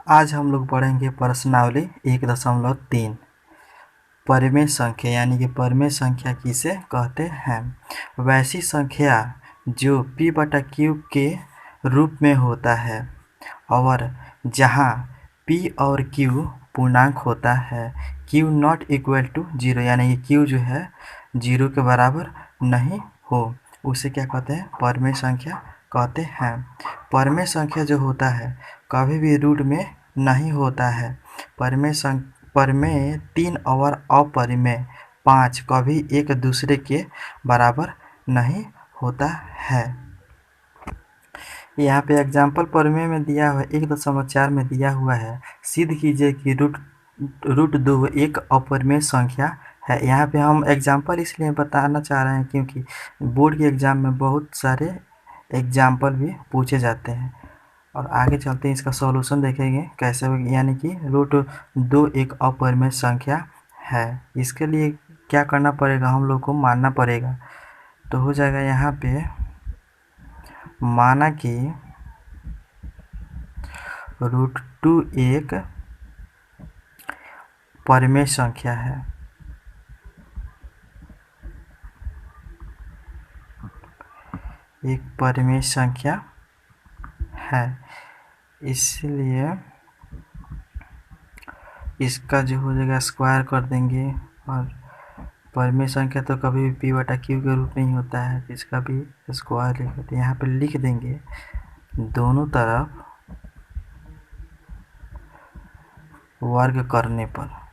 आज हम लोग पढ़ेंगे प्रश्नावली 1.3 परिमेय संख्या यानी कि परिमेय संख्या किसे कहते हैं। वैसी संख्या जो p/q के रूप में होता है और जहाँ p और q पूर्णांक होता है, q नॉट इक्वल टू 0 यानी कि q जो है 0 के बराबर नहीं हो, उसे क्या कहते हैं, परिमेय संख्या कहते हैं। परिमेय संख्या जो होता है कभी भी रूट में नहीं होता है। परिमेय 3 और अपरिमेय 5 कभी एक दूसरे के बराबर नहीं होता है। यहाँ पे एग्जाम्पल परिमेय में दिया हुआ 1.4 में दिया हुआ है, सिद्ध कीजिए कि रूट 2 एक अपरिमेय संख्या है। यहाँ पे हम एग्जाम्पल इसलिए बताना चाह रहे हैं क्योंकि बोर्ड के एग्ज़ाम में बहुत सारे एग्जाम्पल भी पूछे जाते हैं। और आगे चलते हैं, इसका सॉल्यूशन देखेंगे कैसे, यानी कि रूट 2 एक अपरिमेय संख्या है। इसके लिए क्या करना पड़ेगा, हम लोग को मानना पड़ेगा। तो हो जाएगा यहाँ पे माना कि रूट 2 एक परिमेय संख्या है। एक परिमेय संख्या है, इसलिए इसका जो हो जाएगा स्क्वायर कर देंगे। और परिमेय संख्या तो कभी भी p/q के रूप में ही होता है, इसका भी स्क्वायर लिखते हैं। यहाँ पे लिख देंगे दोनों तरफ वर्ग करने पर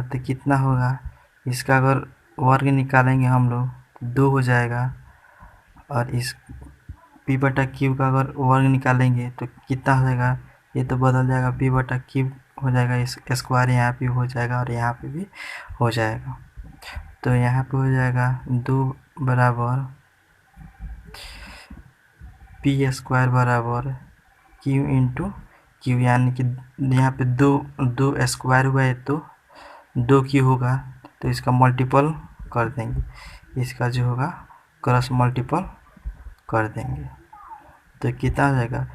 तो कितना होगा, इसका अगर वर्ग निकालेंगे हम लोग 2 हो जाएगा। और इस p/q का अगर वर्ग निकालेंगे तो कितना हो जाएगा, ये तो बदल जाएगा, p/q हो जाएगा, इस स्क्वायर यहाँ पे हो जाएगा और यहाँ पे भी हो जाएगा। तो यहाँ पे हो जाएगा 2 बराबर p² बराबर q इंटू q, यानी कि यहाँ पे 2 स्क्वायर हुआ है तो 2q होगा, तो इसका मल्टीपल कर देंगे, इसका जो होगा क्रॉस मल्टीपल कर देंगे तो कितना हो जाएगा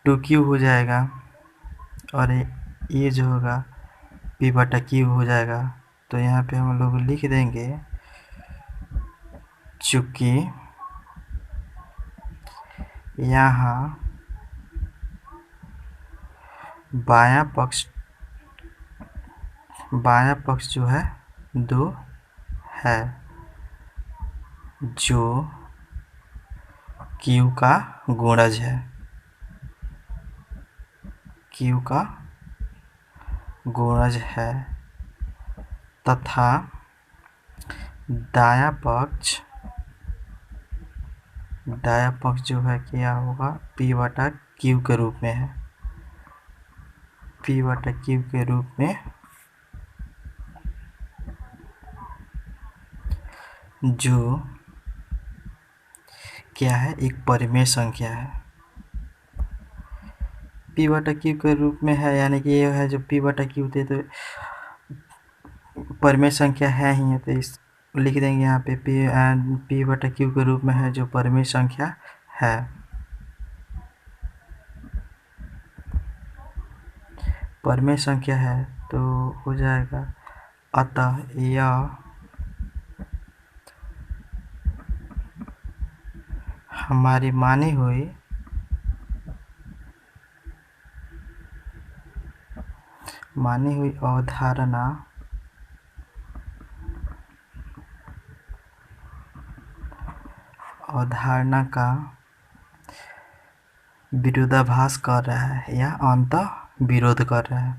2q हो जाएगा। और ये जो होगा p/q हो जाएगा। तो यहाँ पे हम लोग लिख देंगे चूँकि यहाँ बायां पक्ष जो है 2 है, जो q का गुणज है, q का गुणज है, तथा दायां पक्ष जो है क्या होगा, p/q के रूप में है, p/q के रूप में जो क्या है, एक परिमेय संख्या है। p/q के रूप में है यानी कि ये है जो p/q थे तो परिमेय संख्या है ही है, तो इस लिख देंगे यहाँ पे p/q के रूप में है जो परिमेय संख्या है। परिमेय संख्या है तो हो जाएगा, अतः यह हमारी मानी हुई अवधारणा का विरोधाभास कर रहा है या अंतः विरोध कर रहा है।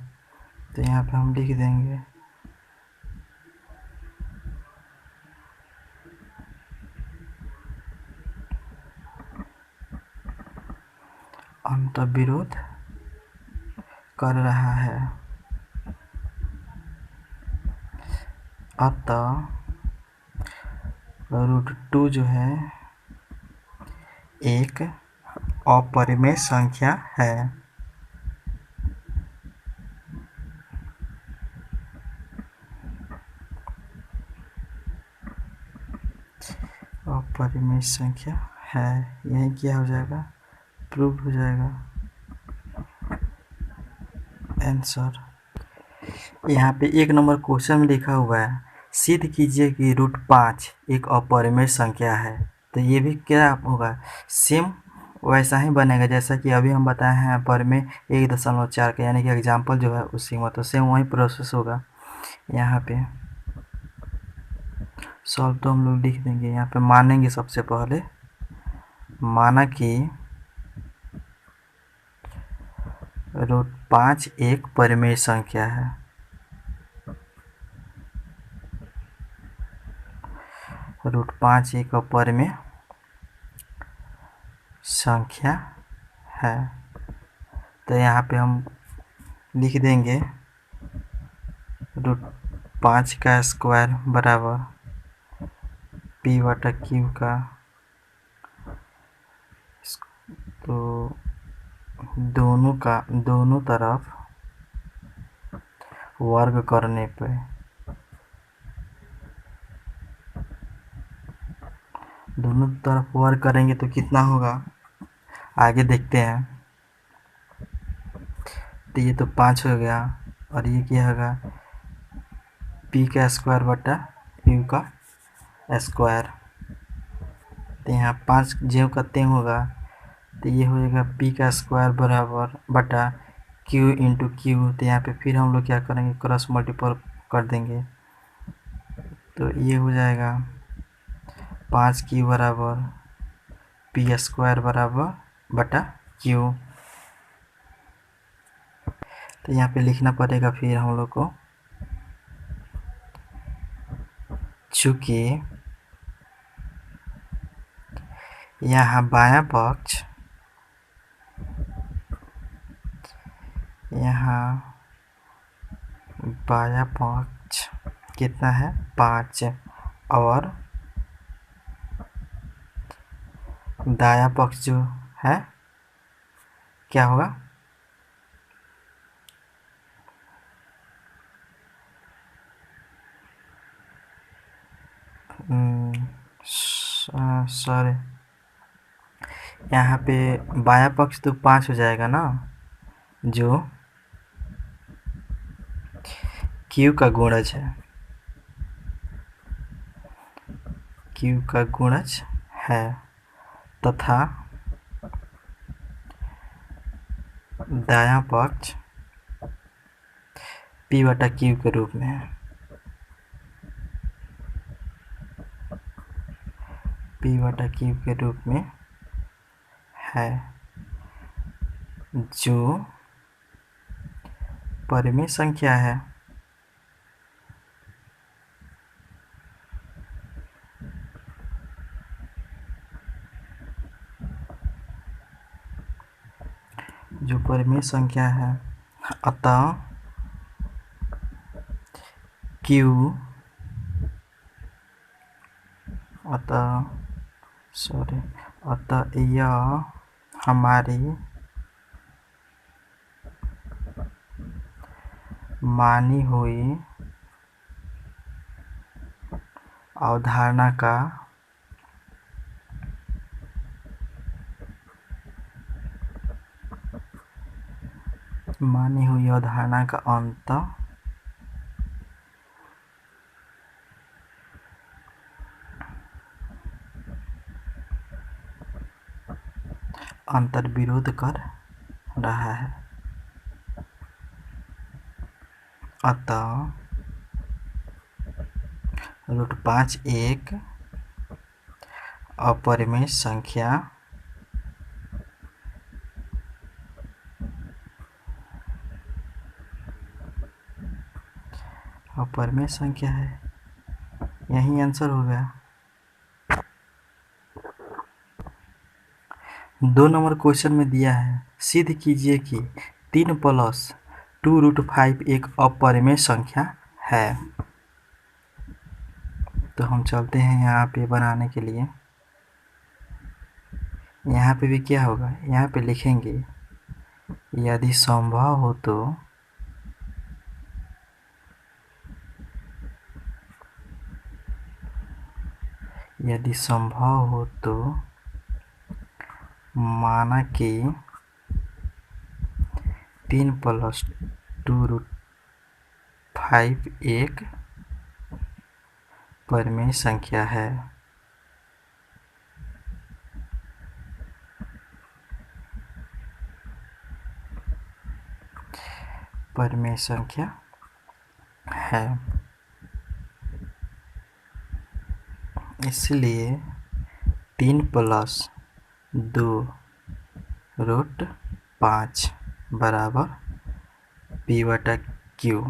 तो यहाँ पे हम लिख देंगे अंतः विरोध कर रहा है। अतः रूट 2 जो है एक अपरिमेय संख्या है। अपरिमेय संख्या है, यही क्या हो जाएगा, प्रूव हो जाएगा आंसर। यहाँ पे 1 नंबर क्वेश्चन में लिखा हुआ है सिद्ध कीजिए कि √5 एक अपरिमेय संख्या है। तो ये भी क्या होगा, सेम वैसा ही बनेगा जैसा कि अभी हम बताए हैं परिमेय 1.4 का, यानी कि एग्जाम्पल जो है उसी में, तो सेम वही प्रोसेस होगा। यहाँ पे सॉल्व तो हम लोग लिख देंगे, यहाँ पे मानेंगे सबसे पहले, माना कि √5 एक परिमेय संख्या है। √5 एक अपरिमेय संख्या है। तो यहाँ पे हम लिख देंगे √5 का स्क्वायर बराबर p/q का, तो दोनों तरफ वर्ग करने पे दोनों तरफ वर्ग करेंगे तो कितना होगा, आगे देखते हैं। तो ये तो 5 हो गया, और ये क्या होगा, p का स्क्वायर बटा q का स्क्वायर। तो यहाँ 5 ज्यों का त्यों होगा, तो ये हो जाएगा p का स्क्वायर बराबर बटा q इंटू क्यू। तो यहाँ पे फिर हम लोग क्या करेंगे, क्रॉस मल्टीपल कर देंगे, तो ये हो जाएगा 5q बराबर p स्क्वायर बराबर बटा q। तो यहाँ पे लिखना पड़ेगा फिर हम लोग को, चूँकि यहाँ बायां पक्ष, यहाँ बायां पक्ष कितना है, 5, और दायां पक्ष जो है क्या होगा, सॉरी, यहाँ पे बायां पक्ष तो 5 हो जाएगा ना, जो q का गुणज है, q का गुणज है, तथा दायां पक्ष p/q के रूप में है, p/q के रूप में है, जो परिमेय संख्या है। जो परिमेय संख्या है, अतः यह हमारी मानी हुई अवधारणा का अंतर विरोध कर रहा है। अतः √5 एक अपरिमेय संख्या है। यही आंसर हो गया। 2 नंबर क्वेश्चन में दिया है सिद्ध कीजिए कि 3 + 2√5 एक अपरिमेय संख्या है। तो हम चलते हैं यहाँ पे बनाने के लिए। यहाँ पे भी क्या होगा, यहाँ पे लिखेंगे यदि संभव हो तो माना कि 3 + 2√5 एक परिमेय संख्या है। परिमेय संख्या है, इसलिए 3 + 2√5 बराबर P/Q।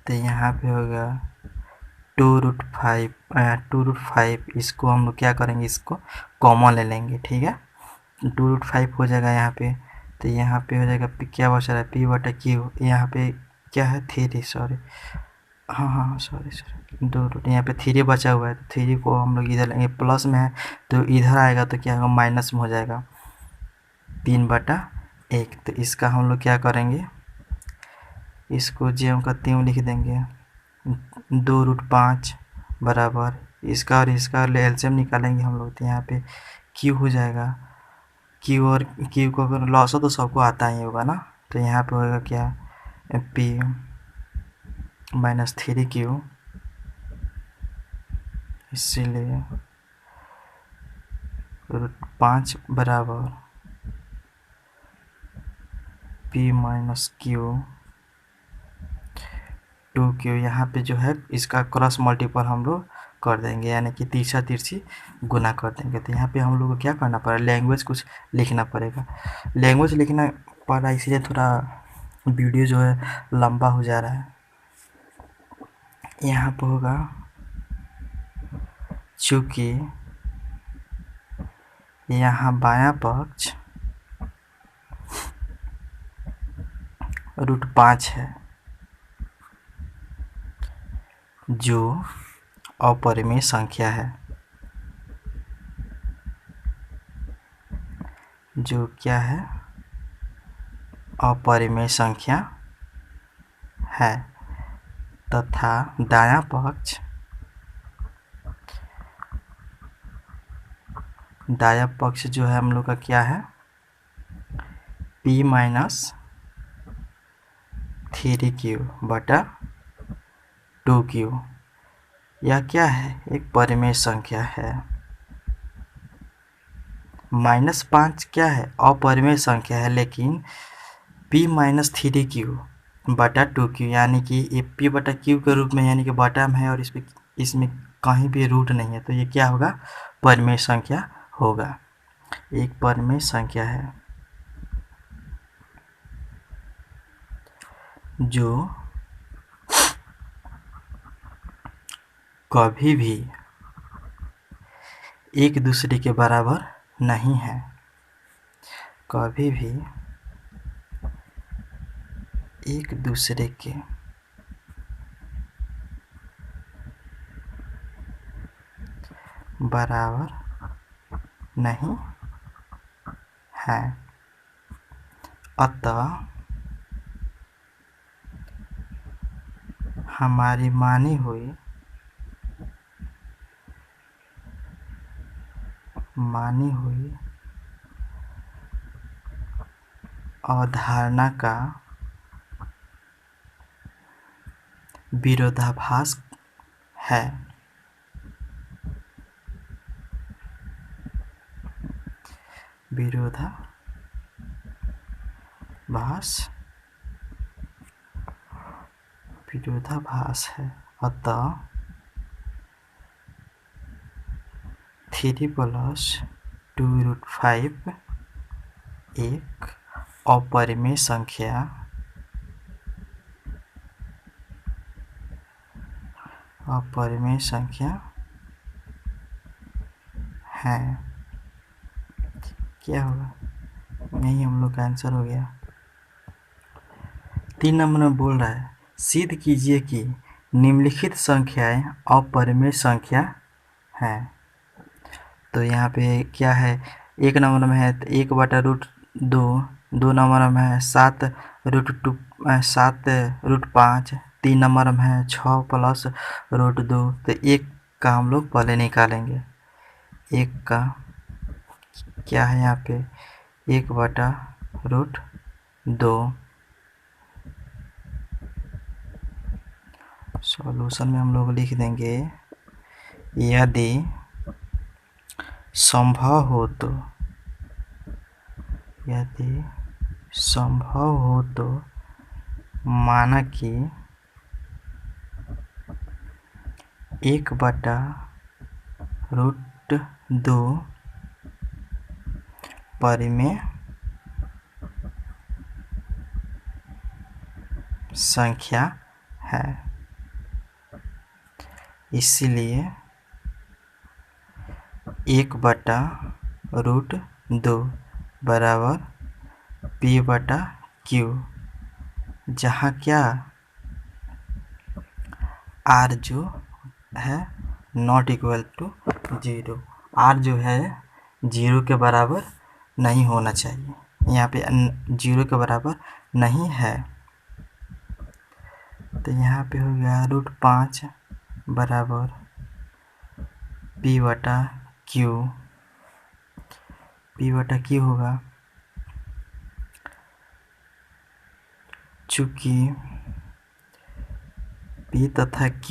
तो यहाँ पे होगा 2√5, इसको हम लोग क्या करेंगे, इसको कॉमन ले लेंगे, ठीक है। 2√5 हो जाएगा यहाँ पे, तो यहाँ पे हो जाएगा क्या बच रहा है, P/Q। यहाँ पे क्या है, 3, सॉरी, हाँ सॉरी 2 यहाँ पे 3 बचा हुआ है, तो 3 को हम लोग इधर लेंगे, प्लस में है तो इधर आएगा तो क्या होगा, माइनस में हो जाएगा 3/1। तो इसका हम लोग क्या करेंगे, इसको ज्यों का त्यों लिख देंगे, 2√5 बराबर इसका और इसका एलसीएम निकालेंगे हम लोग, तो यहाँ पे Q हो जाएगा। Q और Q को अगर लॉस हो तो सबको आता ही होगा ना, तो यहाँ पे होगा क्या, P - 3Q, इसीलिए √5 बराबर P - Q 2Q। यहाँ पे जो है इसका क्रॉस मल्टीपल हम लोग कर देंगे, यानी कि तीसरा तिरछी गुना कर देंगे। तो यहाँ पे हम लोग को क्या करना पड़ेगा, लैंग्वेज कुछ लिखना पड़ेगा। लैंग्वेज लिखना पड़ा इसलिए थोड़ा वीडियो जो है लंबा हो जा रहा है। यहाँ पे होगा चूँकि यहाँ बायां पक्ष √5 है, जो अपरिमेय संख्या है, जो क्या है, अपरिमेय संख्या है, तथा दायां पक्ष जो है हम लोग का क्या है, P - 3Q/2Q। यह क्या है, एक परिमेय संख्या है। -5 क्या है, अपरिमेय संख्या है, लेकिन P - 3Q/2Q, यानी कि ये P/Q के रूप में, यानी कि बटा में है और इसमें कहीं भी रूट नहीं है, तो ये क्या होगा, परिमेय संख्या होगा, एक परिमेय संख्या है जो कभी भी एक दूसरे के बराबर नहीं है, कभी भी एक दूसरे के बराबर नहीं है। अतः हमारी मानी हुई अवधारणा का विरोधाभास है। विरोधाभास है। अतः 3 + 2√5 एक अपरिमेय संख्या है। क्या होगा, यही हम लोग का आंसर हो गया। 3 नंबर में बोल रहा है, सिद्ध कीजिए कि निम्नलिखित संख्याएं अपरिमेय संख्या हैं। तो यहाँ पे क्या है, 1 नंबर में है 1/√2, 2 नंबर में है 7√5, 3 नंबर में है 6 + √2। तो एक का हम लोग पहले निकालेंगे, एक का क्या है यहाँ पे 1/√2। सॉल्यूशन में हम लोग लिख देंगे यदि संभव हो तो, यदि संभव हो तो माना कि 1/√2 परिमेय संख्या है, इसलिए 1/√2 बराबर P/Q, जहाँ क्या R जो है नॉट इक्वल टू 0, R जो है 0 के बराबर नहीं होना चाहिए, यहाँ पे 0 के बराबर नहीं है। तो यहाँ पे हो गया √5 बराबर P/Q। P/Q होगा, चूँकि P तथा Q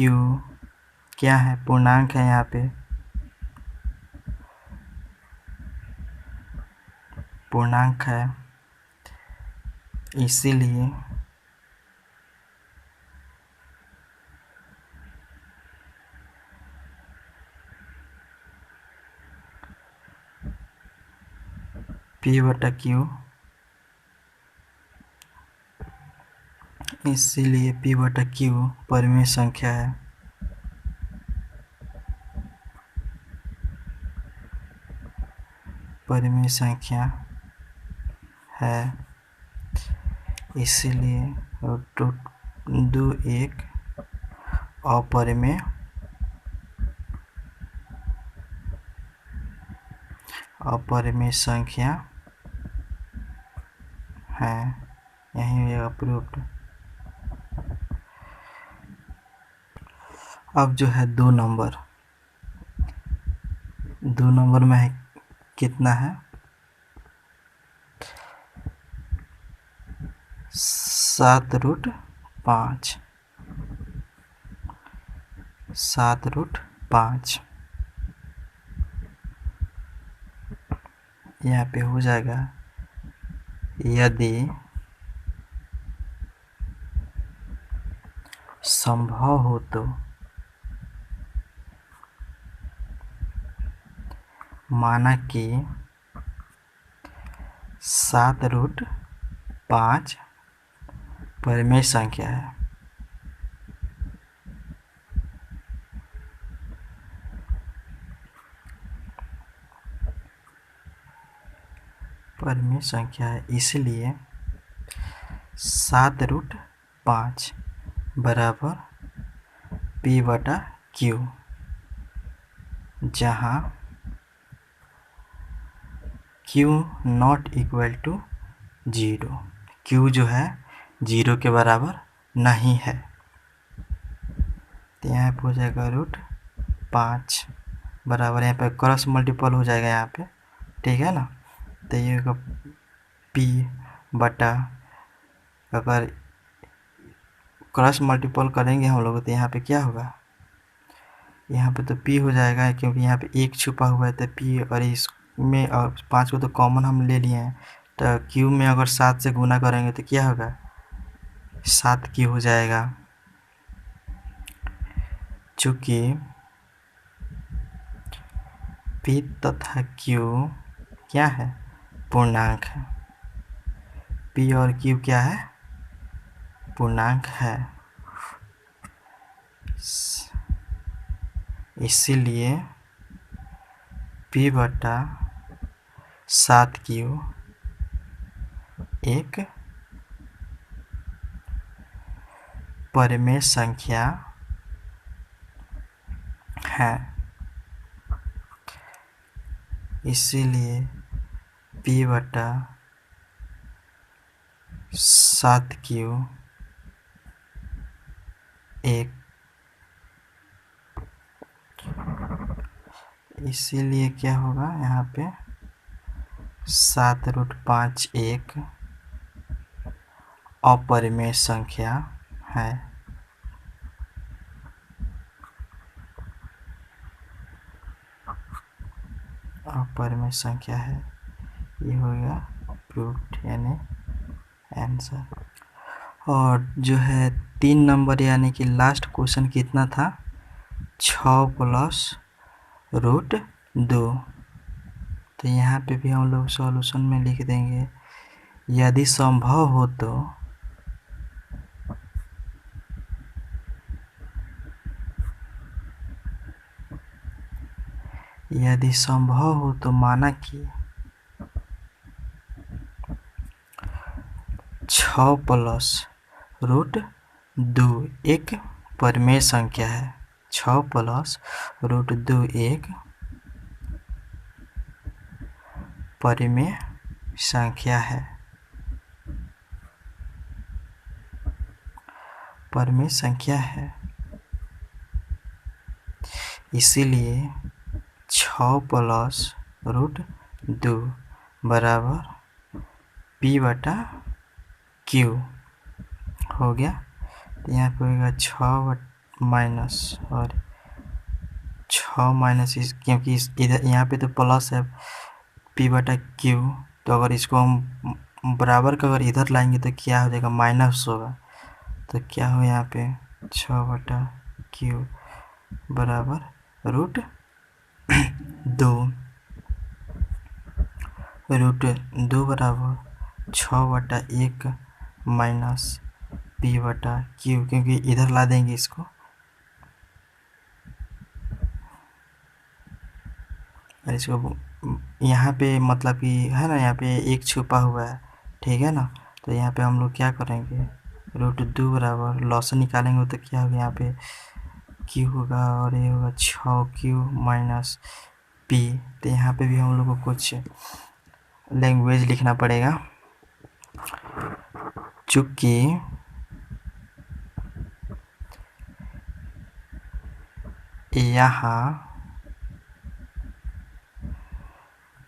क्या है, पूर्णांक है, यहाँ पे पूर्णांक है, इसीलिए P/Q, इसीलिए P/Q परिमेय संख्या है। परिमेय संख्या है, इसीलिए √2 एक अपरिमेय संख्या है, यही अप्रूव्ड। अब जो है 2 नंबर में है, कितना है 7√5, 7√5 यहाँ पे हो जाएगा यदि संभव हो तो माना कि 7√5 परिमेय संख्या है, परिमेय संख्या है, इसलिए 7√5 बराबर P/Q, जहाँ Q not equal to 0, Q जो है 0 के बराबर नहीं है। तो यहाँ पे हो जाएगा √5 बराबर, यहाँ पे क्रॉस मल्टीपल हो जाएगा यहाँ पे, ठीक है ना। तो ये होगा P/, अगर क्रॉस मल्टीपल करेंगे हम लोग तो यहाँ पे क्या होगा, यहाँ पे तो P हो जाएगा, क्योंकि यहाँ पे 1 छुपा हुआ है, तो P और इसमें और 5 को तो कॉमन हम ले लिए हैं, तो Q में अगर 7 से गुना करेंगे तो क्या होगा 7Q हो जाएगा। चूँकि P तथा Q क्या है, पूर्णांक है, P और Q क्या है, पूर्णांक है, इसीलिए P/7Q एक परिमेय संख्या है, इसीलिए P/7Q इसीलिए क्या होगा यहाँ पे 7√5 एक अपरिमेय संख्या है। अपरिमेय संख्या है, ये हो गया प्रूव्ड यानी आंसर। और जो है 3 नंबर यानी कि लास्ट क्वेश्चन कितना था, 6+√2। तो यहाँ पे भी हम लोग सॉल्यूशन में लिख देंगे, यदि संभव हो तो माना कि 6+√2 एक परिमेय संख्या है। 6+√2 एक परिमेय संख्या है। परिमेय संख्या है, इसीलिए 6+√2 बराबर P/Q हो गया। तो यहाँ पे होगा 6 माइनस इस, क्योंकि इधर यहाँ पे तो प्लस है P/Q, तो अगर इसको हम बराबर का अगर इधर लाएंगे तो क्या हो जाएगा, माइनस होगा। तो क्या हो यहाँ पे 6/Q बराबर √2 बराबर 6/1 माइनस P/Q, क्योंकि इधर ला देंगे इसको, और इसको यहाँ पे मतलब कि है ना, यहाँ पे एक छुपा हुआ है, ठीक है ना। तो यहाँ पे हम लोग क्या करेंगे, √2 बराबर लॉस निकालेंगे तो क्या होगा, यहाँ पे Q होगा और ये होगा 6Q माइनस P। तो यहाँ पे भी हम लोग को कुछ लैंग्वेज लिखना पड़ेगा, चूँकि यहाँ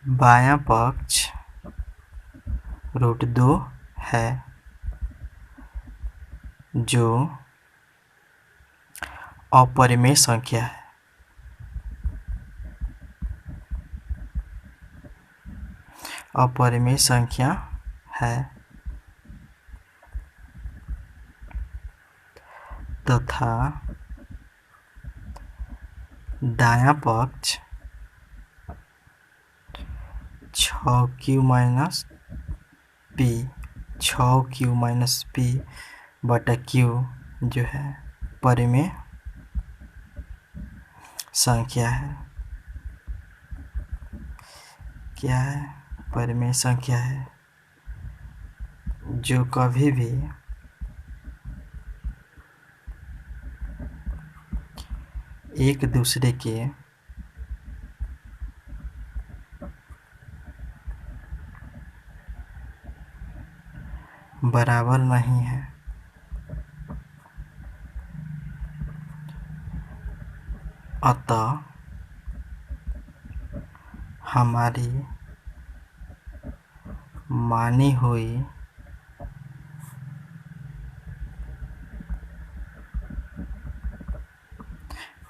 बायां पक्ष √2 है, जो अपरिमेय संख्या है। अपरिमेय संख्या है तथा दायां पक्ष 6Q minus P, 6Q minus P/Q जो है परिमेय संख्या है। क्या है, परिमेय संख्या है, जो कभी भी एक दूसरे के बराबर नहीं है। अतः हमारी मानी हुई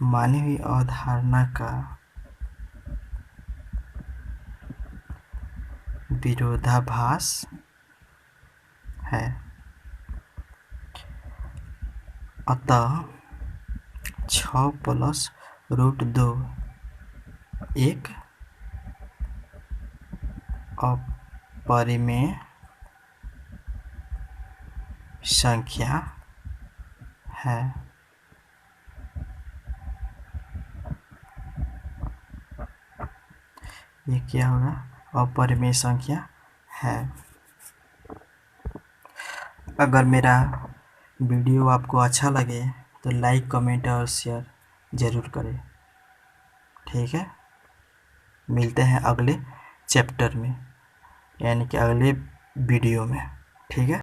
अवधारणा का विरोधाभास है। अतः 6+√2 एक अपरिमेय संख्या है। ये क्या होगा, अपरिमेय संख्या है। अगर मेरा वीडियो आपको अच्छा लगे तो लाइक, कमेंट और शेयर ज़रूर करें, ठीक है। मिलते हैं अगले चैप्टर में, यानी कि अगले वीडियो में, ठीक है।